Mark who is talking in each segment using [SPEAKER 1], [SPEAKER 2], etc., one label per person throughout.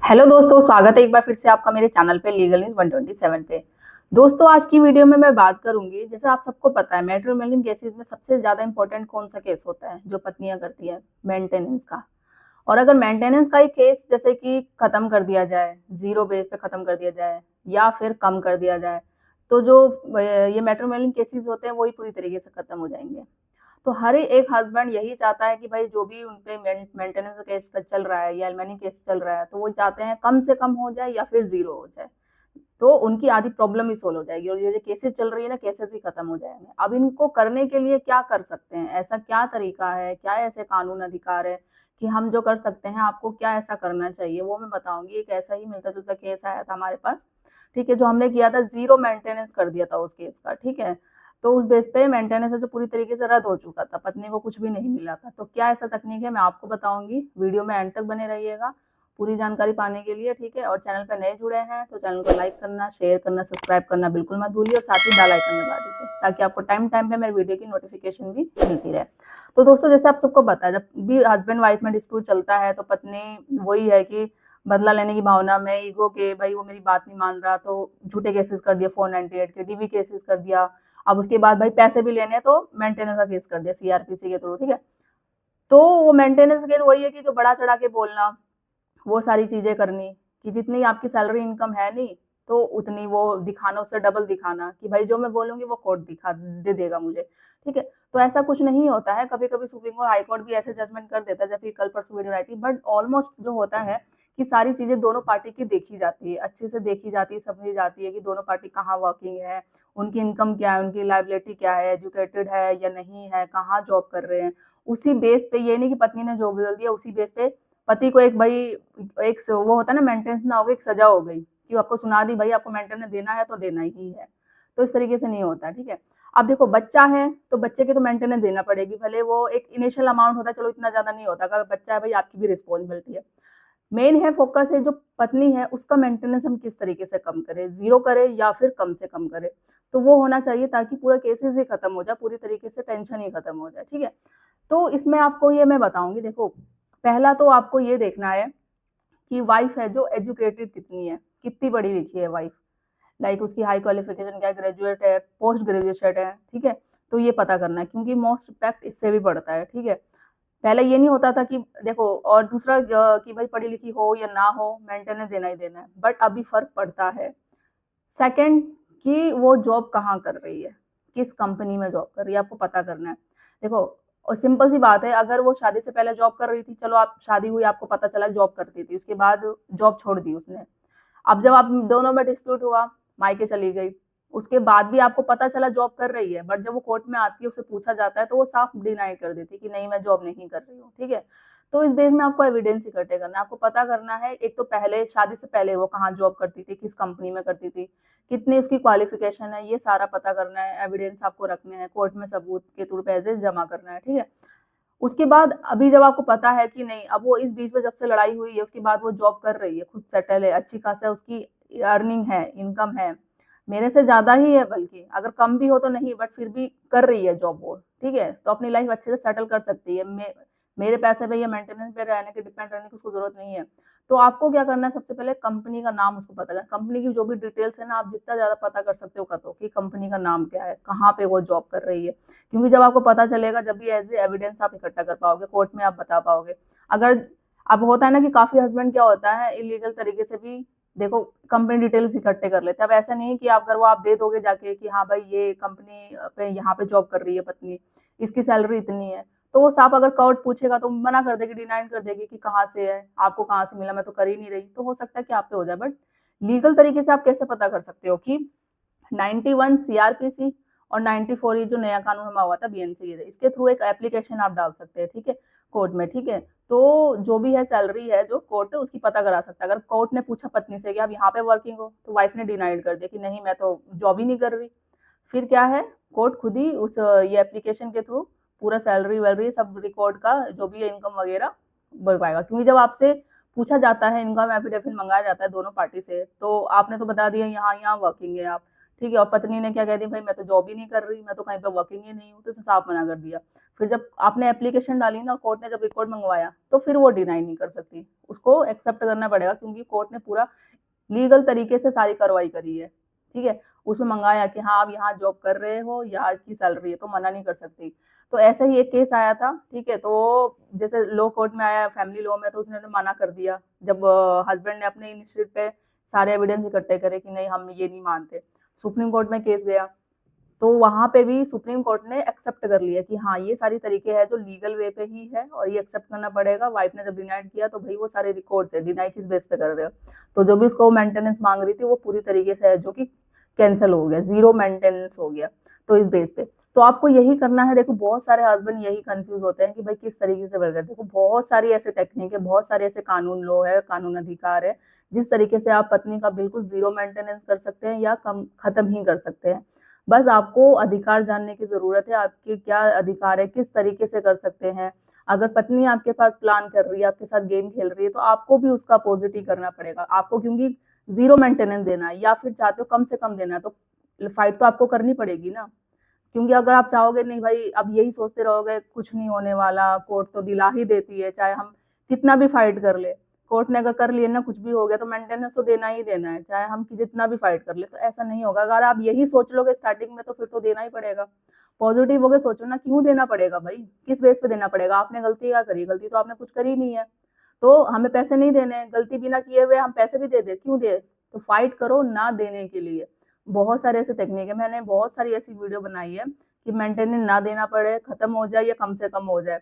[SPEAKER 1] Hello दोस्तों, स्वागत है एक बार फिर से आपका मेरे चैनल पे लीगल न्यूज 127 पे। दोस्तों, आज की वीडियो में मैं बात करूंगी, जैसे आप सबको पता है मैट्रिमोनियल केसेस में सबसे ज्यादा इंपॉर्टेंट कौन सा केस होता है जो पत्नियां करती है, मेंटेनेंस का। और अगर मेंटेनेंस का ही केस जैसे कि खत्म कर दिया जाए, जीरो बेस पे खत्म कर दिया जाए या फिर कम कर दिया जाए, तो जो ये मैट्रिमोनियल केसेस होते हैं वही पूरी तरीके से खत्म हो जाएंगे। तो हर एक हस्बैंड यही चाहता है कि भाई जो भी उनपे मेंटेनेंस केस का चल रहा है या एलमनी केस चल रहा है, तो वो चाहते हैं कम से कम हो जाए या फिर जीरो हो जाए, तो उनकी आधी प्रॉब्लम ही सोल्व हो जाएगी और ये जो केसेस चल रही है ना, केसेस ही खत्म हो जाएंगे। अब इनको करने के लिए क्या कर सकते हैं, ऐसा क्या तरीका है, क्या ऐसे कानून अधिकार है कि हम जो कर सकते हैं, आपको क्या ऐसा करना चाहिए वो मैं बताऊंगी। एक ऐसा ही मिलता जुलता केस आया था हमारे पास, ठीक है, जो हमने किया था, जीरो मेंटेनेंस कर दिया था उस केस का, ठीक है। तो उस बेस पे मेंटेनेंस जो पूरी तरीके से रद्द हो चुका था, पत्नी को कुछ भी नहीं मिला था। तो क्या ऐसा तकनीक है, मैं आपको बताऊंगी, वीडियो में एंड तक बने रहिएगा पूरी जानकारी पाने के लिए, ठीक है। और चैनल पर नए जुड़े हैं तो चैनल को लाइक करना, शेयर करना, सब्सक्राइब करना बिल्कुल मत भूलिए और साथ ही बेल आइकन दबा दीजिए ताकि आपको टाइम टाइम पे मेरे वीडियो की नोटिफिकेशन भी मिलती रहे। तो दोस्तों, जैसे आप सबको पता है, जब भी हस्बैंड वाइफ में डिस्प्यूट चलता है तो पत्नी वही है कि बदला लेने की भावना में, ईगो के, भाई वो मेरी बात नहीं मान रहा, तो झूठे केसेस कर दिया, 498 के डीवी केसेस कर दिया। अब उसके बाद भाई पैसे भी लेने तो मेंटेनेंस का केस कर दिया सीआरपीसी के थ्रू, ठीक है। तो वो मेंटेनेंस के वही है कि जो बड़ा चढ़ा के बोलना, वो सारी चीजें करनी कि जितनी आपकी सैलरी इनकम है नहीं, तो उतनी वो दिखाना, उससे डबल दिखाना कि भाई जो मैं बोलूंगी वो कोर्ट दिखा दे देगा मुझे, ठीक है। तो ऐसा कुछ नहीं होता है, कभी कभी सुप्रीम कोर्ट, हाई कोर्ट भी ऐसे जजमेंट कर देता है, जैसे कल परसों वीडियो आई थी। बट ऑलमोस्ट जो होता है कि सारी चीजें दोनों पार्टी की देखी जाती है, अच्छे से देखी जाती है, समझी जाती है कि दोनों पार्टी कहाँ वर्किंग है, उनकी इनकम क्या है, उनकी लाइबिलिटी क्या है, एजुकेटेड है या नहीं है, कहाँ जॉब कर रहे हैं। उसी बेस पे, ये नहीं कि पत्नी ने जो बोल दिया उसी बेस पे पति को एक भाई, एक वो होता है ना, मेंटेनेंस ना हो गई, एक सजा हो गई कि आपको सुना दी भाई आपको मेंटेनेंस देना है तो देना ही है। तो इस तरीके से नहीं होता, ठीक है। अब देखो, बच्चा है तो बच्चे की तो मेंटेनेंस देना पड़ेगी, भले वो एक इनिशियल अमाउंट होता है, चलो इतना ज्यादा नहीं होता, अगर बच्चा है भाई आपकी भी रिस्पॉन्सिबिलिटी है। मेन है, फोकस है जो पत्नी है उसका मेंटेनेंस हम किस तरीके से कम करें, जीरो करें या फिर कम से कम करें, तो वो होना चाहिए ताकि पूरा केसेस ही खत्म हो जाए, पूरी तरीके से टेंशन ही खत्म हो जाए, ठीक है। तो इसमें आपको ये मैं बताऊंगी, देखो, पहला तो आपको ये देखना है कि वाइफ है जो एजुकेटेड कितनी है, कितनी पढ़ी लिखी है वाइफ, लाइक उसकी हाई क्वालिफिकेशन क्या, ग्रेजुएट है, पोस्ट ग्रेजुएट है, ठीक है। तो ये पता करना है क्योंकि मोस्ट इम्पैक्ट इससे भी पड़ता है, ठीक है। पहले ये नहीं होता था कि देखो, और दूसरा कि भाई पढ़ी लिखी हो या ना हो मेंटेनेंस देना ही देना है, बट अभी फर्क पड़ता है। सेकंड, कि वो जॉब कहाँ कर रही है, किस कंपनी में जॉब कर रही है, आपको पता करना है। देखो, और सिंपल सी बात है, अगर वो शादी से पहले जॉब कर रही थी, चलो आप शादी हुई, आपको पता चला जॉब करती थी, उसके बाद जॉब छोड़ दी उसने, अब जब आप दोनों में डिस्प्यूट हुआ, मायके चली गई, उसके बाद भी आपको पता चला जॉब कर रही है, बट जब वो कोर्ट में आती है, उससे पूछा जाता है, तो वो साफ डिनाई कर देती है कि नहीं मैं जॉब नहीं कर रही हूँ, ठीक है। तो इस बेस में आपको एविडेंस इकट्ठे करना है, आपको पता करना है, एक तो पहले शादी से पहले वो कहाँ जॉब करती थी, किस कंपनी में करती थी, कितनी उसकी क्वालिफिकेशन है, ये सारा पता करना है, एविडेंस आपको रखने हैं, कोर्ट में सबूत के तौर पे एज जमा करना है, ठीक है। उसके बाद अभी जब आपको पता है कि नहीं, अब वो इस बीच में जब से लड़ाई हुई है उसके बाद वो जॉब कर रही है, खुद सेटल है, अच्छी खासा उसकी अर्निंग है, इनकम है, मेरे से ज्यादा ही है, बल्कि अगर कम भी हो तो नहीं, बट फिर भी कर रही है जॉब वो, ठीक है, तो अपनी लाइफ अच्छे से सेटल कर सकती है। मेरे पैसे पे या मेंटेनेंस पे रहने के, डिपेंड रहने की उसको जरूरत नहीं है। तो आपको क्या करना है, सबसे पहले कंपनी का नाम उसको पता करना, कंपनी की जो भी डिटेल्स है ना, आप जितना ज्यादा पता कर सकते हो करो कि कंपनी का नाम क्या है, कहाँ पे वो जॉब कर रही है, क्योंकि जब आपको पता चलेगा, जब भी एज एविडेंस आप इकट्ठा कर पाओगे, कोर्ट में आप बता पाओगे। अगर अब होता है ना कि काफी हस्बैंड क्या होता है, इलीगल तरीके से भी, देखो, कंपनी डिटेल्स इकट्ठे कर लेते हैं। अब ऐसा नहीं कि आप, अगर वो आप दे दोगे जाके कि हाँ भाई ये कंपनी पे यहाँ पे जॉब कर रही है पत्नी, इसकी सैलरी इतनी है, तो वो साफ अगर कोर्ट पूछेगा तो मना कर देगी, डिनाइन कर देगी कि कहाँ से है, आपको कहाँ से मिला, मैं तो कर ही नहीं रही। तो हो सकता है कि आप पे हो जाए, बट लीगल तरीके से आप कैसे पता कर सकते हो कि 91 सीआरपीसी और 94 ये जो नया कानून हमारा हुआ था बीएनसी, इसके थ्रू एक एप्लीकेशन आप डाल सकते हैं, ठीक है, कोर्ट में, ठीक है। तो जो भी है सैलरी है जो कोर्ट है उसकी पता करा सकता है। अगर कोर्ट ने पूछा पत्नी से कि आप यहाँ पे वर्किंग हो, तो वाइफ ने डिनाइड कर दिया कि नहीं मैं तो जॉब ही नहीं कर रही, फिर क्या है, कोर्ट खुद ही उस ये एप्लीकेशन के थ्रू पूरा सैलरी वैलरी सब रिकॉर्ड का जो भी है इनकम वगैरह बनवाएगा, क्योंकि जब आपसे पूछा जाता है, इनकम एफिडेविट मंगाया जाता है दोनों पार्टी से, तो आपने तो बता दिया यहाँ यहाँ वर्किंग है आप, ठीक है, और पत्नी ने क्या कह दिया, भाई मैं तो जॉब ही नहीं कर रही, मैं तो कहीं पे वर्किंग ही नहीं हूँ, तो उसने साफ मना कर दिया। फिर जब आपने एप्लीकेशन डाली ना, कोर्ट ने जब रिकॉर्ड मंगवाया, तो फिर वो डिनाई नहीं कर सकती, उसको एक्सेप्ट करना पड़ेगा, क्योंकि कोर्ट ने पूरा लीगल तरीके से सारी कार्रवाई करी है। ठीक है, उसमें मंगाया कि हाँ आप यहाँ जॉब कर रहे हो, यहाँ की सैलरी है, तो मना नहीं कर सकती। तो ऐसे ही एक केस आया था, ठीक है, तो जैसे लॉ कोर्ट में आया, फैमिली लॉ में, तो उसने मना कर दिया। जब हस्बैंड ने अपने इनिशिएटिव पे सारे एविडेंस इकट्ठे करे कि नहीं हम ये नहीं मानते, सुप्रीम कोर्ट में केस गया, तो वहां पे भी सुप्रीम कोर्ट ने एक्सेप्ट कर लिया कि हाँ ये सारी तरीके हैं जो लीगल वे पे ही है और ये एक्सेप्ट करना पड़ेगा। वाइफ ने जब डिनाइड किया तो भाई वो सारे रिकॉर्ड्स है, डिनाई किस बेस पे कर रहे हो, तो जो भी उसको मेंटेनेंस मांग रही थी वो पूरी तरीके से है जो कि कैंसिल हो गया, जीरो मेंटेनेंस हो गया। तो इस बेस पे तो आपको यही करना है। देखो बहुत सारे हस्बैंड यही कंफ्यूज होते हैं कि भाई किस तरीके से बढ़ रहे हैं। देखो बहुत सारी ऐसे टेक्निक है, बहुत सारे ऐसे कानून लो है, कानून अधिकार है, जिस तरीके से आप पत्नी का बिल्कुल जीरो मेंटेनेंस कर सकते हैं या कम खत्म ही कर सकते हैं। बस आपको अधिकार जानने की जरूरत है, आपके क्या अधिकार है, किस तरीके से कर सकते हैं। अगर पत्नी आपके पास प्लान कर रही है, आपके साथ गेम खेल रही है, तो आपको भी उसका अपोजिट ही करना पड़ेगा आपको, क्योंकि जीरो मेंटेनेंस देना है या फिर चाहते हो कम से कम देना है, तो फाइट तो आपको करनी पड़ेगी ना। क्योंकि अगर आप चाहोगे नहीं भाई, अब यही सोचते रहोगे कुछ नहीं होने वाला, कोर्ट तो दिला ही देती है, चाहे हम कितना भी फाइट कर ले, कोर्ट ने अगर कर लिए ना कुछ भी हो गया तो मेंटेनेंस तो देना ही देना है, चाहे हम जितना भी फाइट कर ले। तो ऐसा नहीं होगा, अगर आप यही सोच लोगे स्टार्टिंग में तो फिर तो देना ही पड़ेगा। पॉजिटिव होकर सोचो ना, क्यों देना पड़ेगा भाई, किस बेस पे देना पड़ेगा, आपने गलती क्या करी, गलती तो आपने कुछ करी नहीं है, तो हमें पैसे नहीं देने, गलती बिना किए हुए हम पैसे भी दे दे, क्यों दे। तो फाइट करो ना देने के लिए। बहुत सारे ऐसे टेक्निक है, मैंने बहुत सारी ऐसी वीडियो बनाई है कि मेंटेनेंस ना देना पड़े, खत्म हो जाए या कम से कम हो जाए,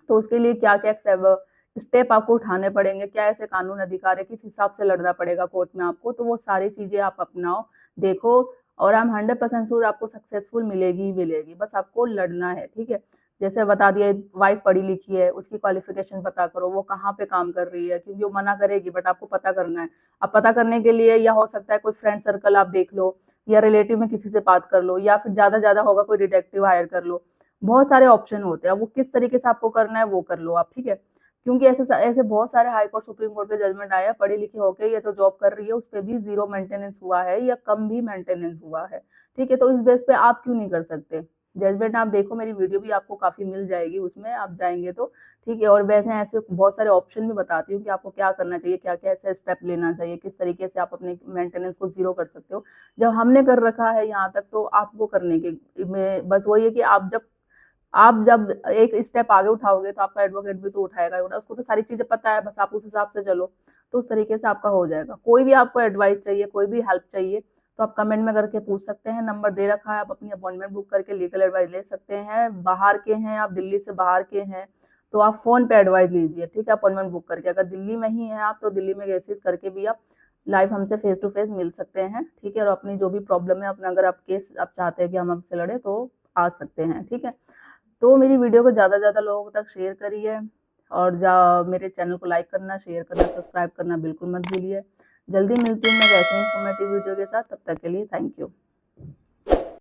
[SPEAKER 1] तो उसके लिए क्या क्या स्टेप आपको उठाने पड़ेंगे, क्या ऐसे कानून अधिकार है, किस हिसाब से लड़ना पड़ेगा कोर्ट में आपको, तो वो सारी चीजें आप अपनाओ, देखो, और हम 100% श्योर आपको सक्सेसफुल मिलेगी ही मिलेगी। बस आपको लड़ना है, ठीक है। जैसे बता दिया, वाइफ पढ़ी लिखी है, उसकी क्वालिफिकेशन पता करो, वो कहाँ पे काम कर रही है, क्योंकि वो मना करेगी बट आपको पता करना है। अब पता करने के लिए या हो सकता है कोई फ्रेंड सर्कल आप देख लो, या रिलेटिव में किसी से बात कर लो, या फिर ज्यादा होगा कोई डिटेक्टिव हायर कर लो। बहुत सारे ऑप्शन होते हैं, वो किस तरीके से आपको करना है वो कर लो आप, ठीक है। क्योंकि ऐसे ऐसे बहुत सारे हाई कोर्ट सुप्रीम कोर्ट के जजमेंट आया, पढ़ी लिखी होके ये तो जॉब कर रही है, उस पर भी जीरो मेंटेनेंस हुआ है या कम भी मेंटेनेंस हुआ है, ठीक है। तो इस बेस पे आप क्यों नहीं कर सकते। जजमेंट आप देखो, मेरी वीडियो भी आपको काफी मिल जाएगी, उसमें आप जाएंगे तो, ठीक है। और वैसे ऐसे बहुत सारे ऑप्शन भी बताती हूँ कि आपको क्या करना चाहिए, क्या क्या ऐसा स्टेप लेना चाहिए, किस तरीके से आप अपने मेंटेनेंस को जीरो कर सकते हो। जब हमने कर रखा है यहाँ तक, तो आपको करने के में बस वही है कि आप जब एक स्टेप आगे उठाओगे तो आपका एडवोकेट भी तो उठाएगा, उसको तो सारी चीजें पता है, बस आप उस हिसाब से चलो, तो उस तरीके से आपका हो जाएगा। कोई भी आपको एडवाइस चाहिए, कोई भी हेल्प चाहिए, तो आप कमेंट में करके पूछ सकते हैं, नंबर दे रखा है, आप अपनी अपॉइंटमेंट बुक करके लीगल एडवाइस ले सकते हैं। बाहर के हैं आप, दिल्ली से बाहर के हैं, तो आप फोन पे एडवाइस लीजिए, ठीक है, अपॉइंटमेंट बुक करके। अगर दिल्ली में ही है आप, तो दिल्ली में केसेस करके भी आप लाइव हमसे फेस टू फेस मिल सकते हैं, ठीक है। और अपनी जो भी प्रॉब्लम है अपना, अगर आप केस आप चाहते हैं कि हम आपसे लड़े, तो आ सकते हैं, ठीक है। तो मेरी वीडियो को ज़्यादा से ज़्यादा लोगों तक शेयर करिए, और मेरे चैनल को लाइक करना, शेयर करना, सब्सक्राइब करना बिल्कुल मत भूलिए। जल्दी मिलती हूँ मैं ऐसे इंफॉर्मेटिव वीडियो के साथ, तब तक के लिए थैंक यू।